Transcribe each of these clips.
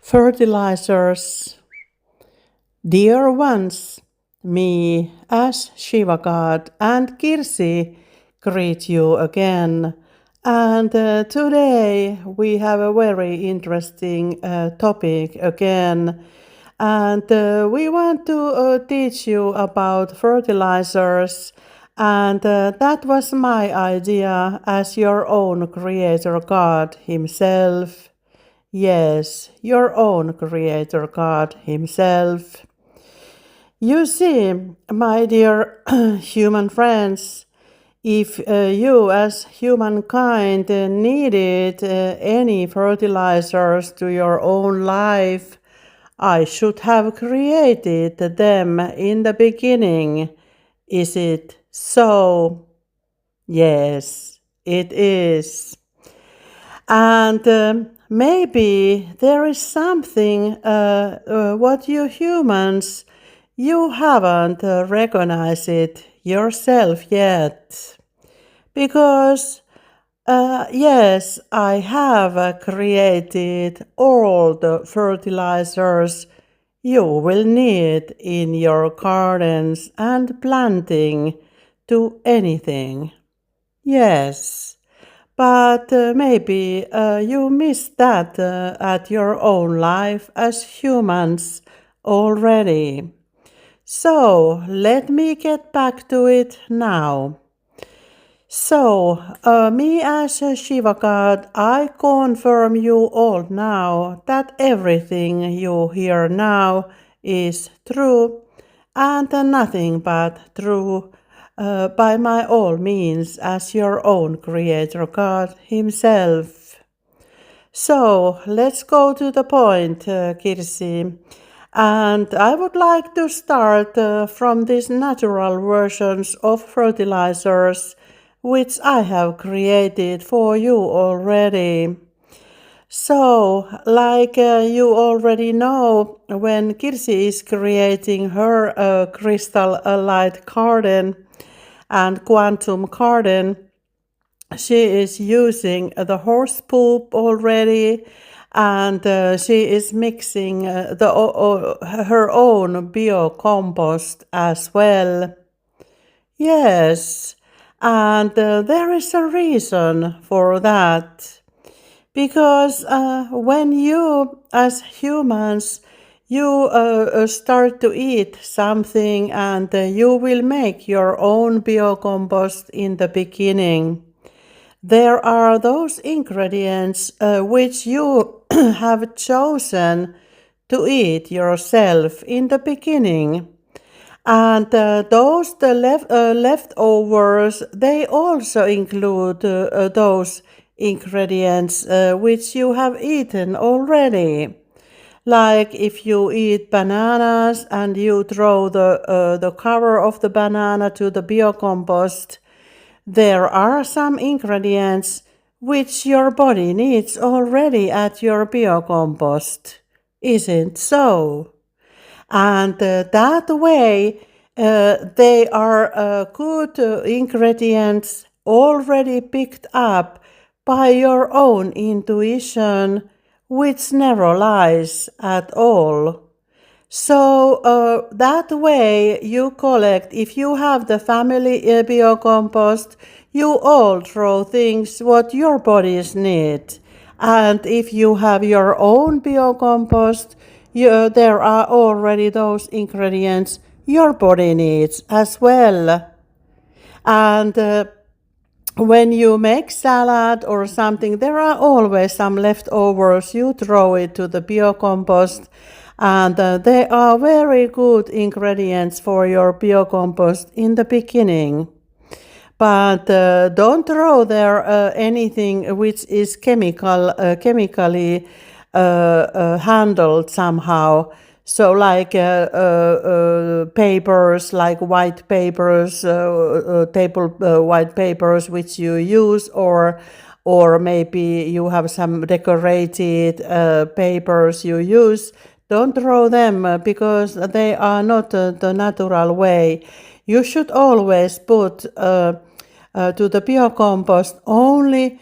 Fertilizers. Dear ones, me as Shiva God and Kirsi greet you again. And today we have a very interesting topic again. And we want to teach you about fertilizers. And that was my idea as your own creator God himself. Yes, your own creator God himself. You see, my dear human friends, if you as humankind needed any fertilizers to your own life, I should have created them in the beginning. Is it so? Yes, it is. And maybe there is something what you humans you haven't recognized it yourself yet. Because yes, I have created all the fertilizers you will need in your gardens and planting to anything. Yes. But maybe you missed that at your own life as humans already. So let me get back to it now. So, me as a Shiva God, I confirm you all now that everything you hear now is true and nothing but true by my all means as your own creator God himself. So let's go to the point, Kirsi. And I would like to start from these natural versions of fertilizers which I have created for you already. So, like you already know, when Kirsi is creating her crystal light garden and quantum garden, she is using the horse poop already, and she is mixing her own biocompost as well. Yes, and there is a reason for that. Because when you, as humans, you start to eat something and you will make your own biocompost in the beginning. There are those ingredients which you have chosen to eat yourself in the beginning. And the leftovers, they also include those ingredients which you have eaten already. Like if you eat bananas and you throw the cover of the banana to the biocompost, there are some ingredients which your body needs already at your biocompost. Isn't so? And that way, they are good ingredients already picked up by your own intuition, which never lies at all. So that way you collect, if you have the family biocompost, you all throw things what your bodies need. And if you have your own biocompost, there are already those ingredients your body needs as well. And when you make salad or something, there are always some leftovers. You throw it to the biocompost, and they are very good ingredients for your biocompost in the beginning. But don't throw there anything which is chemically handled somehow. So like papers, like white papers, table white papers which you use, or maybe you have some decorated papers you use. Don't throw them because they are not the natural way. You should always put to the biocompost only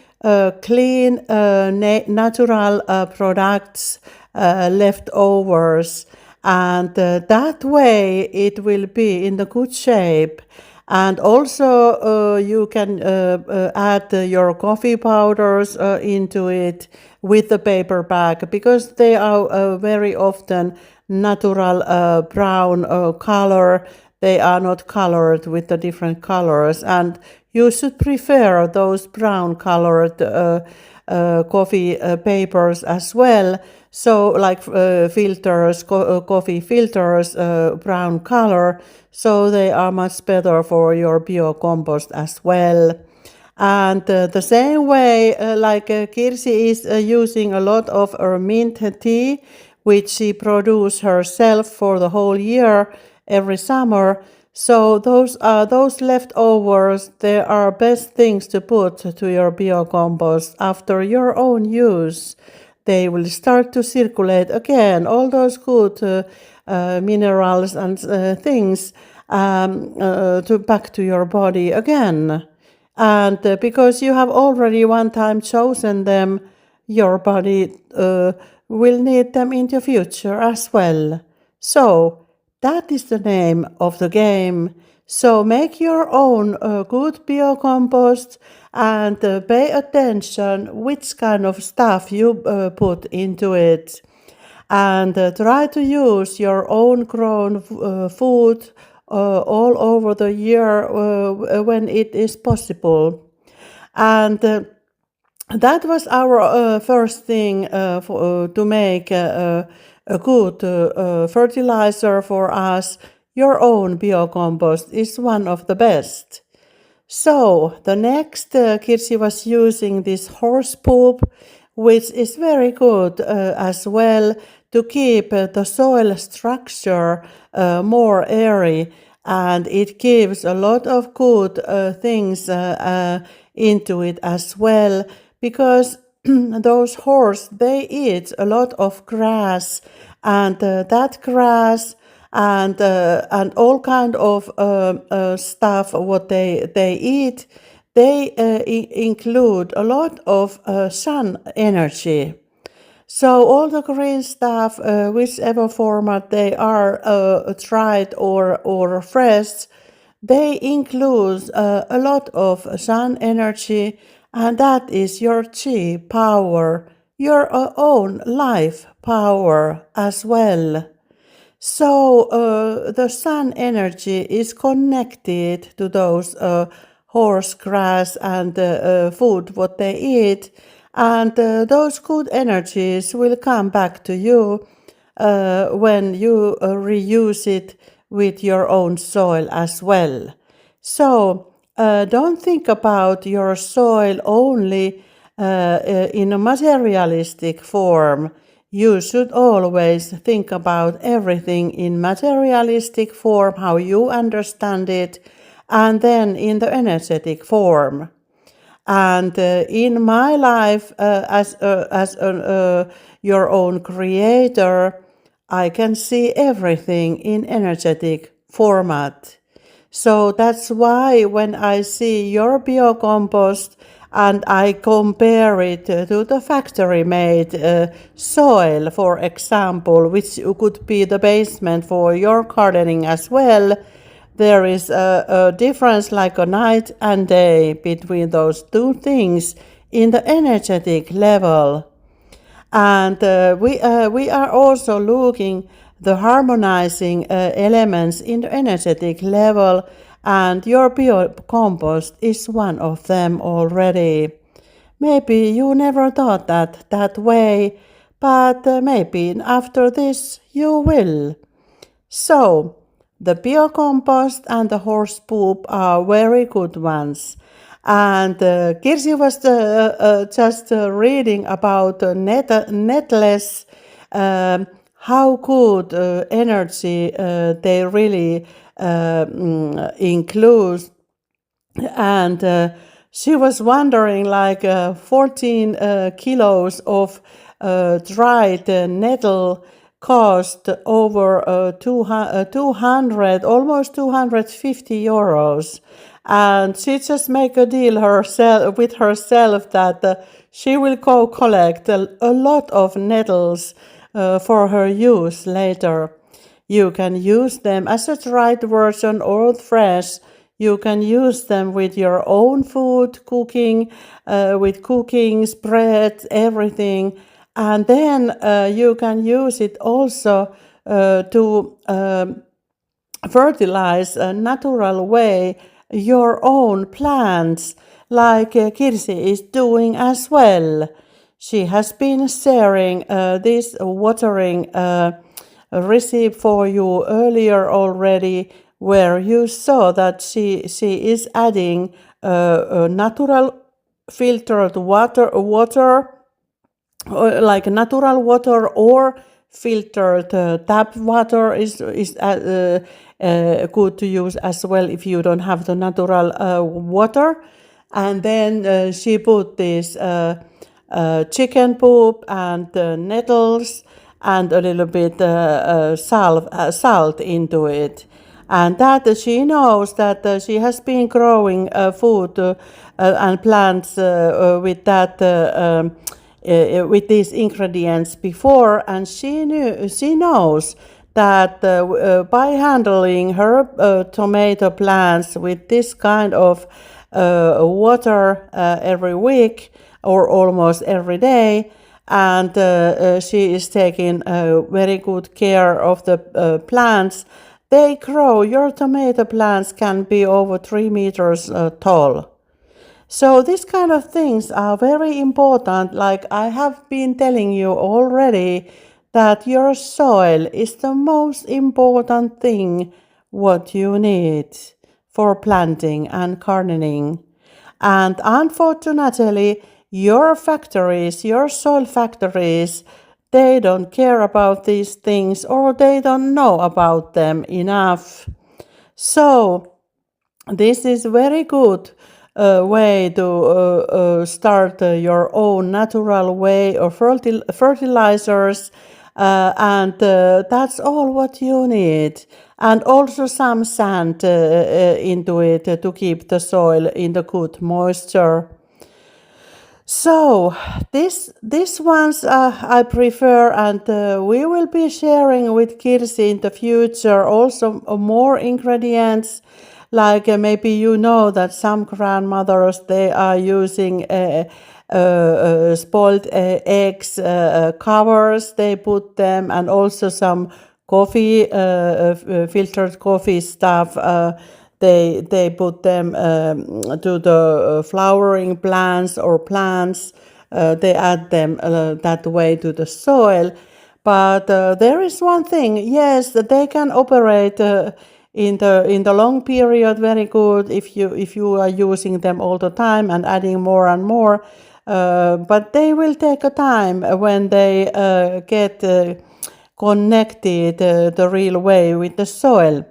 clean, natural products, leftovers, and that way it will be in the good shape. And also, you can add your coffee powders into it with the paper bag because they are very often natural brown color. They are not colored with the different colors, and you should prefer those brown colored coffee papers as well. So, like filters, coffee filters, brown color, so they are much better for your biocompost as well. And the same way, like Kirsi is using a lot of her mint tea, which she produces herself for the whole year, every summer. So those leftovers. They are best things to put to your biocompost after your own use. They will start to circulate again. All those good minerals and things to back to your body again. And because you have already one time chosen them, your body will need them in the future as well. So that is the name of the game. So make your own good biocompost and pay attention which kind of stuff you put into it. And try to use your own grown food all over the year when it is possible. And that was our first thing to make a good fertilizer for us. Your own biocompost is one of the best. So the next, Kirsi was using this horse poop, which is very good as well to keep the soil structure more airy, and it gives a lot of good things into it as well, because those horse, they eat a lot of grass, and that grass and all kind of stuff what they eat, they include a lot of sun energy. So all the green stuff, whichever format they are, dried or fresh, they include a lot of sun energy, and that is your chi power, your own life power as well. So the sun energy is connected to those horse grass and food what they eat, and those good energies will come back to you when you reuse it with your own soil as well. So don't think about your soil only in a materialistic form. You should always think about everything in materialistic form, how you understand it, and then in the energetic form. And in my life, as your own creator, I can see everything in energetic format. So that's why when I see your biocompost and I compare it to the factory-made soil, for example, which could be the basement for your gardening as well, there is a difference like a night and day between those two things in the energetic level. And we are also looking the harmonizing elements in the energetic level, and your biocompost is one of them already. Maybe you never thought that way, but maybe after this you will. So, the biocompost and the horse poop are very good ones. And Kirsi was just reading about netless, how good energy they really include. And she was wondering, like 14 kilos of dried nettle cost over 200, almost 250 euros. and she just make a deal herself with herself that she will go collect a lot of nettles for her use later. You can use them as a dried version or fresh. You can use them with your own food, cooking, with cooking, spread, everything. And then you can use it also to fertilize a natural way your own plants, like Kirsi is doing as well. She has been sharing this watering recipe for you earlier already, where you saw that she is adding natural filtered water like natural water or filtered tap water is good to use as well if you don't have the natural water. And then she put this chicken poop and nettles and a little bit salt into it. And that she knows that she has been growing food and plants with that with these ingredients before, and she knows that by handling her tomato plants with this kind of water every week or almost every day, and she is taking very good care of the plants, they grow. Your tomato plants can be over 3 meters tall. So these kind of things are very important. Like I have been telling you already, that your soil is the most important thing what you need for planting and gardening. And unfortunately, your factories, your soil factories, they don't care about these things, or they don't know about them enough. So this is very good way to start your own natural way of fertilizers, and that's all what you need. And also some sand into it to keep the soil in the good moisture. So this ones I prefer, and we will be sharing with Kirsi in the future also more ingredients. Like maybe you know that some grandmothers, they are using spoiled eggs covers. They put them, and also some coffee filtered coffee stuff. They put them to the flowering plants or plants. They add them that way to the soil. But there is one thing. Yes, they can operate in the long period very good if you are using them all the time and adding more and more. But they will take a time when they get connected the real way with the soil.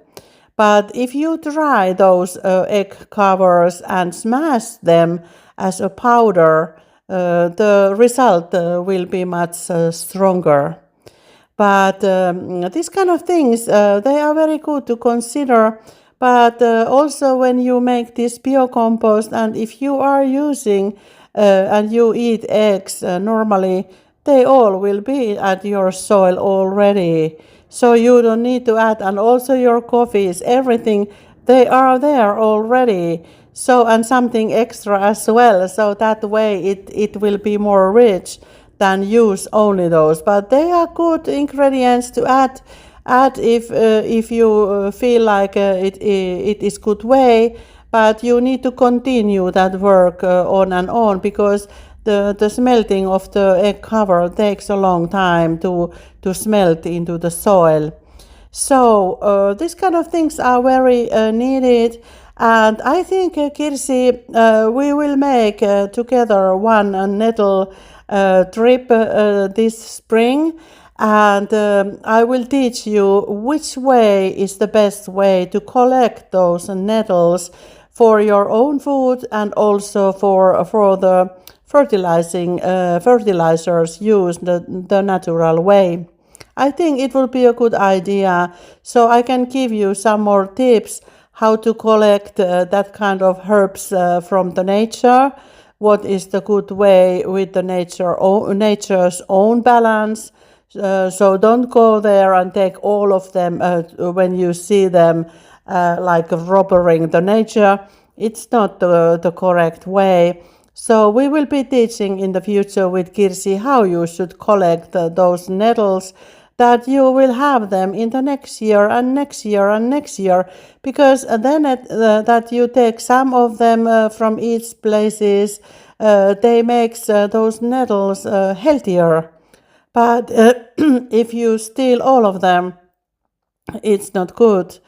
But if you dry those egg covers and smash them as a powder, the result will be much stronger. But these kind of things, they are very good to consider. But also when you make this biocompost, and if you are using and you eat eggs normally, they all will be at your soil already. So you don't need to add, and also your coffees, everything, they are there already. So, and something extra as well. So that way it will be more rich than use only those. But they are good ingredients to add if you feel like it is good way. But you need to continue that work on and on, because the smelting of the egg cover takes a long time to smelt into the soil. So these kind of things are very needed. And I think, Kirsi, we will make together one nettle trip this spring. And I will teach you which way is the best way to collect those nettles for your own food, and also for the fertilizers used the natural way. I think it will be a good idea. So I can give you some more tips how to collect that kind of herbs from the nature, what is the good way with the nature's own balance. So don't go there and take all of them when you see them like robbering the nature. It's not the correct way. So we will be teaching in the future with Kirsi how you should collect those nettles, that you will have them in the next year and next year and next year, because then that you take some of them from each places, they makes those nettles healthier. But if you steal all of them, it's not good.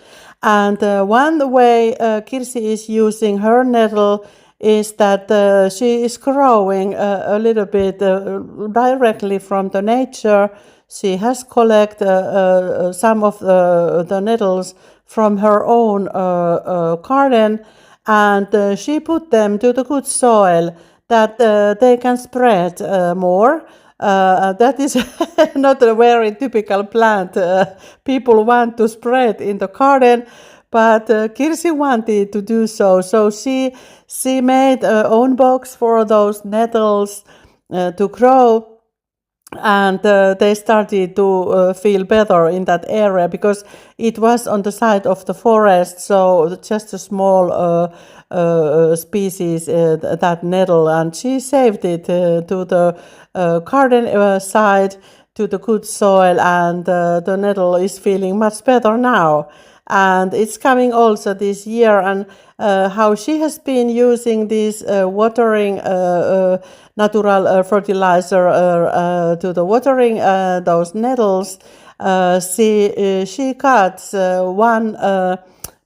And one way Kirsi is using her nettle is that she is growing a little bit directly from the nature. She has collected some of the nettles from her own garden, and she put them to the good soil that they can spread more. That is not a very typical plant people want to spread in the garden, but Kirsi wanted to do so. So she made her own box for those nettles to grow. And they started to feel better in that area, because it was on the side of the forest, so just a small species, that nettle, and she saved it to the garden side, to the good soil, and the nettle is feeling much better now. And it's coming also this year, and how she has been using this watering natural fertilizer to the watering those nettles. She cuts one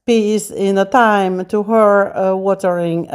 piece in a time to her watering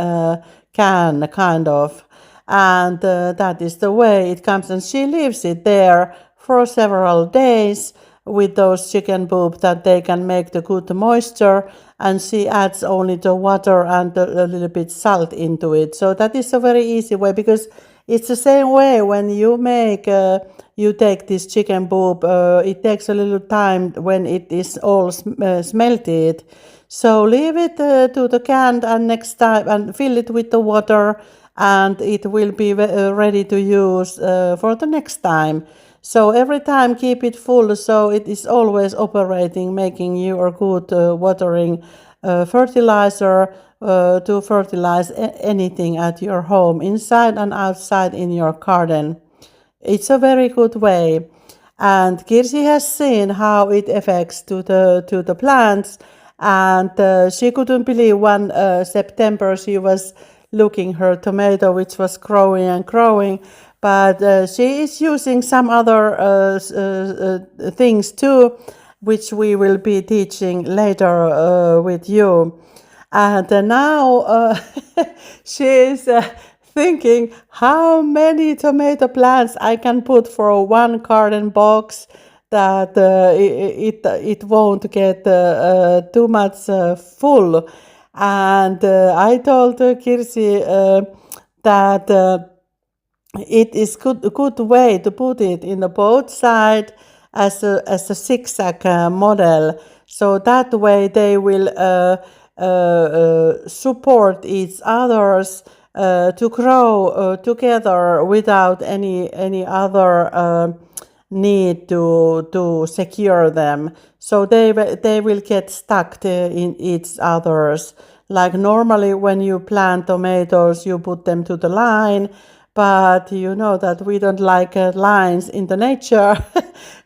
can, kind of, and that is the way it comes, and she leaves it there for several days with those chicken poop, that they can make the good moisture, and she adds only the water and a little bit salt into it. So that is a very easy way, because it's the same way when you make you take this chicken poop, it takes a little time when it is all smelted. So leave it to the can, and next time, and fill it with the water, and it will be ready to use for the next time. So every time keep it full, so it is always operating, making you a good watering fertilizer to fertilize anything at your home, inside and outside in your garden. It's a very good way. And Kirsi has seen how it affects to the plants, and she couldn't believe one September she was looking her tomato, which was growing and growing. But she is using some other things too, which we will be teaching later with you. And now she is thinking how many tomato plants I can put for one garden box, that it won't get too much full. And I told Kirsi that it is a good way to put it in the both side as a zigzag model. So that way they will support each others to grow together without any other need to secure them. So they will get stuck in each other's. Like normally when you plant tomatoes, you put them to the line, but you know that we don't like lines in the nature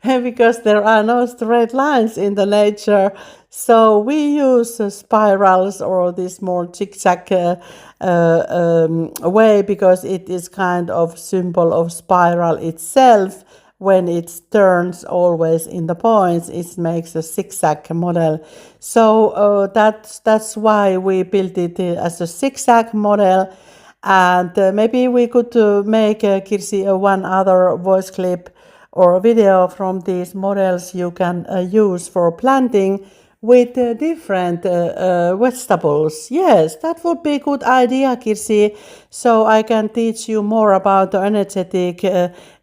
because there are no straight lines in the nature. So we use spirals or this more zigzag way, because it is kind of symbol of spiral itself. When it turns always in the points, it makes a zigzag model. So that's why we built it as a zigzag model. And maybe we could make Kirsi one other voice clip or video from these models you can use for planting with different vegetables. Yes, that would be a good idea, Kirsi. So I can teach you more about the energetic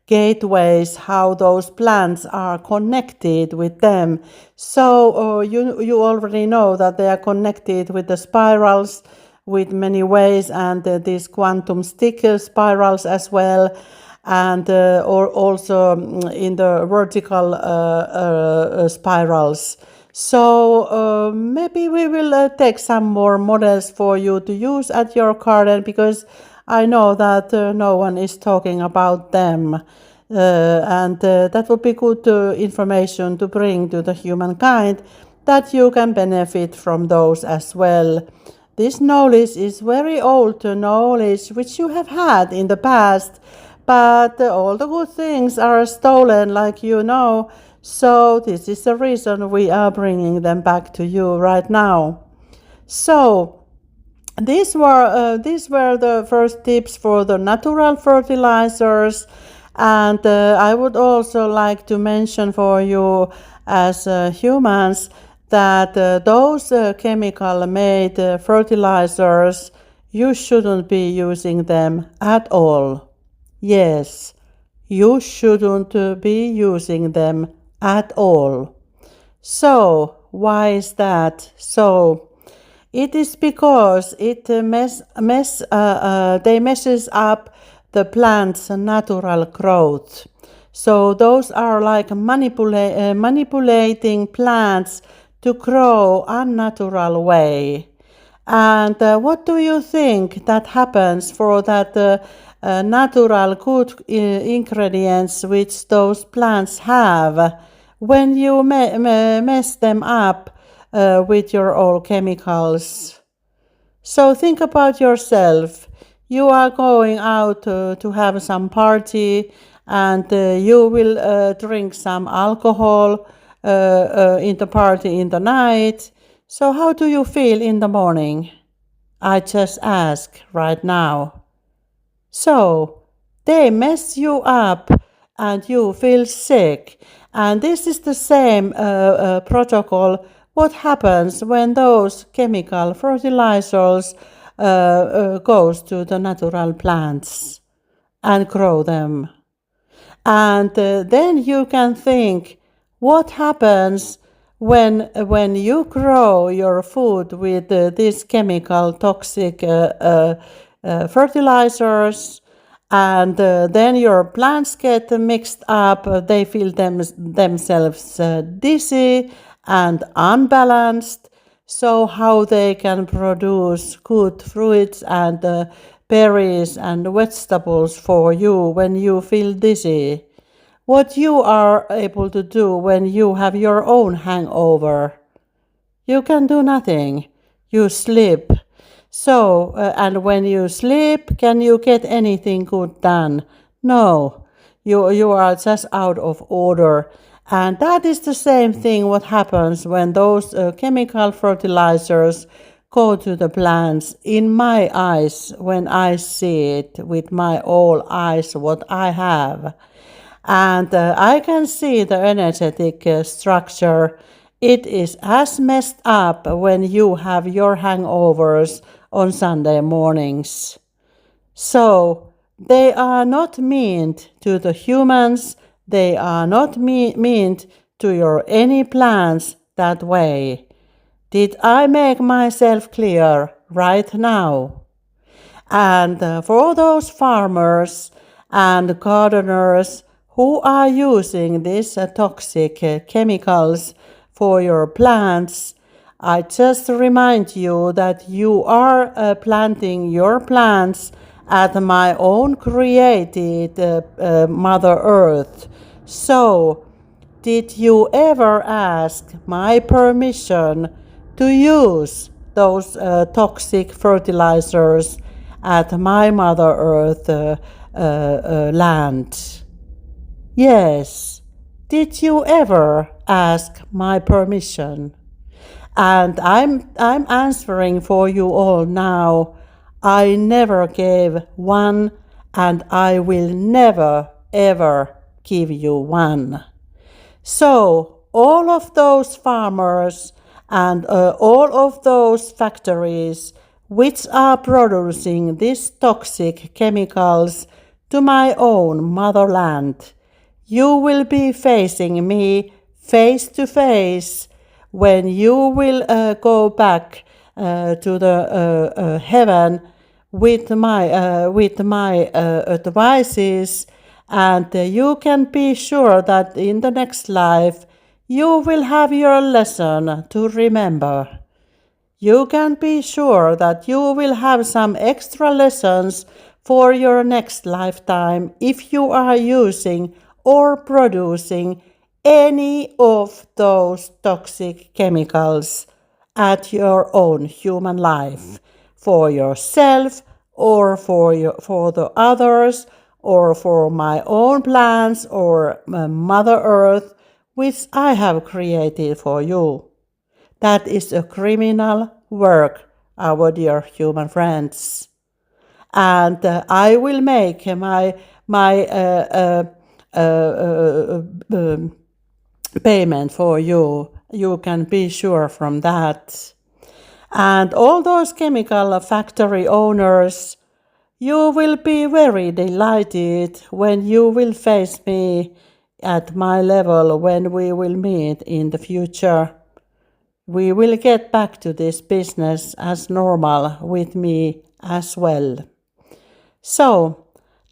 gateways, how those plants are connected with them. So you already know that they are connected with the spirals with many ways, and these quantum stick spirals as well, and or also in the vertical spirals. So maybe we will take some more models for you to use at your garden, because I know that no one is talking about them. And that would be good information to bring to the humankind, that you can benefit from those as well. This knowledge is very old knowledge which you have had in the past, but all the good things are stolen, like you know. So this is the reason we are bringing them back to you right now. So these were the first tips for the natural fertilizers, and I would also like to mention for you as humans that those chemical made fertilizers, you shouldn't be using them at all. Yes, you shouldn't be using them at all. So why is that? So it is because they messes up the plant's natural growth. So those are like manipulating plants to grow unnatural way. And what do you think that happens for that natural good ingredients which those plants have when you mess them up with your own chemicals? So think about yourself. You are going out to have some party, and you will drink some alcohol in the party in the night. So how do you feel in the morning? I just ask right now. So they mess you up and you feel sick. And this is the same protocol what happens when those chemical fertilizers goes to the natural plants and grow them. And then you can think, what happens when you grow your food with these chemical toxic fertilizers, and then your plants get mixed up, they feel themselves dizzy and unbalanced. So how they can produce good fruits and berries and vegetables for you when you feel dizzy? What you are able to do when you have your own hangover? You can do nothing. You sleep. So, and when you sleep, can you get anything good done? No. You are just out of order. And that is the same thing what happens when those chemical fertilizers go to the plants. In my eyes, when I see it with my own eyes, what I have. And I can see the energetic structure. It is as messed up when you have your hangovers on Sunday mornings. So they are not meant to the humans. They are not meant to your any plants that way. Did I make myself clear right now? And for those farmers and gardeners who are using these toxic chemicals for your plants, I just remind you that you are planting your plants at my own created Mother Earth. So, did you ever ask my permission to use those toxic fertilizers at my Mother Earth land? Yes. Did you ever ask my permission? And I'm answering for you all now. I never gave one, and I will never ever give you one. So all of those farmers and all of those factories which are producing these toxic chemicals to my own motherland. You will be facing me face to face when you will go back to the heaven with my advices, and you can be sure that in the next life you will have your lesson to remember. You can be sure that you will have some extra lessons for your next lifetime if you are using or producing any of those toxic chemicals at your own human life, for yourself or for the others, or for my own plants or Mother Earth, which I have created for you. That is a criminal work, our dear human friends. And I will make my payment for you. You can be sure from that. And all those chemical factory owners, you will be very delighted when you will face me at my level when we will meet in the future. We will get back to this business as normal with me as well. So,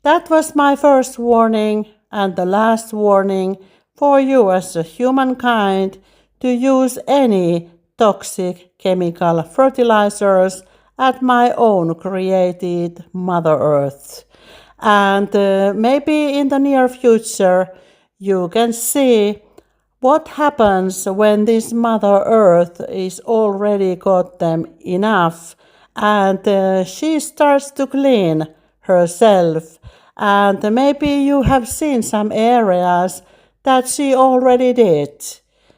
that was my first warning and the last warning for you as a humankind to use any toxic chemical fertilizers at my own created Mother Earth. And maybe in the near future you can see what happens when this Mother Earth is already got them enough and she starts to clean herself. And maybe you have seen some areas that she already did.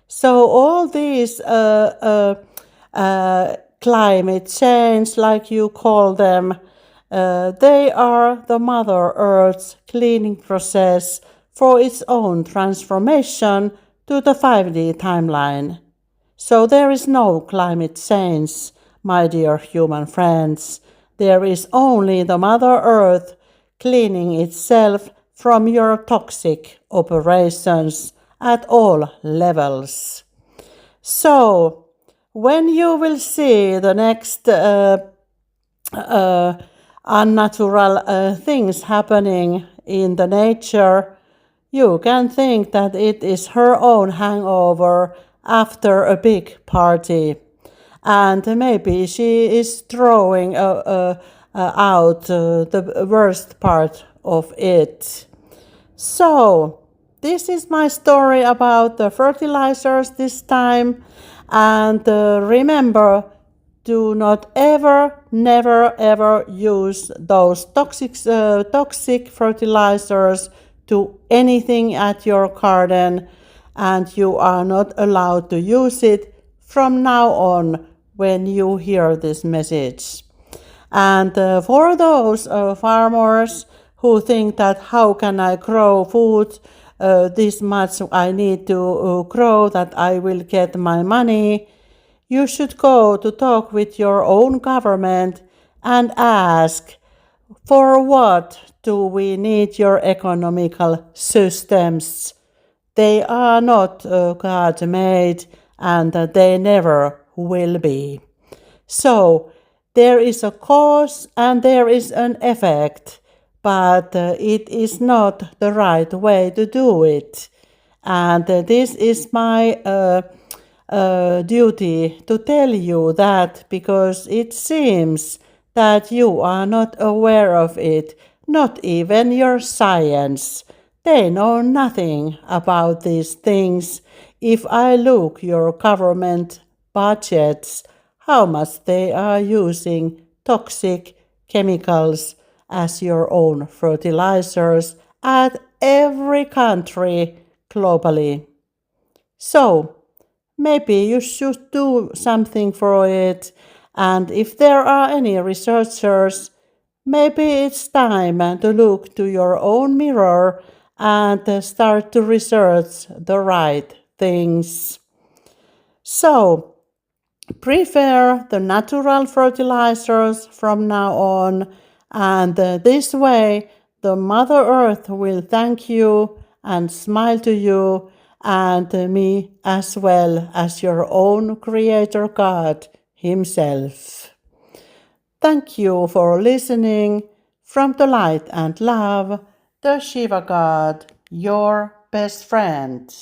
So all these climate change, like you call them, they are the Mother Earth's cleaning process for its own transformation to the 5D timeline. So there is no climate change, my dear human friends. There is only the Mother Earth cleaning itself from your toxic operations at all levels. So, when you will see the next unnatural things happening in the nature, you can think that it is her own hangover after a big party. And maybe she is throwing out the worst part of it. So, this is my story about the fertilizers this time. And remember, do not ever, never, ever use those toxic fertilizers to anything at your garden. And you are not allowed to use it from now on when you hear this message. And for those farmers who think that how can I grow food this much I need to grow that I will get my money, you should go to talk with your own government and ask, for what do we need your economical systems? They are not God-made and they never will be. So, there is a cause and there is an effect, but it is not the right way to do it. And this is my duty to tell you that, because it seems that you are not aware of it, not even your science. They know nothing about these things. If I look your government budgets, how much they are using toxic chemicals as your own fertilizers at every country globally. So, maybe you should do something for it, and if there are any researchers, maybe it's time to look to your own mirror and start to research the right things. So, prefer the natural fertilizers from now on, and this way The Mother Earth will thank you and smile to you and me as well as your own Creator God Himself. Thank you for listening. From the light and love, the Shiva God, your best friend.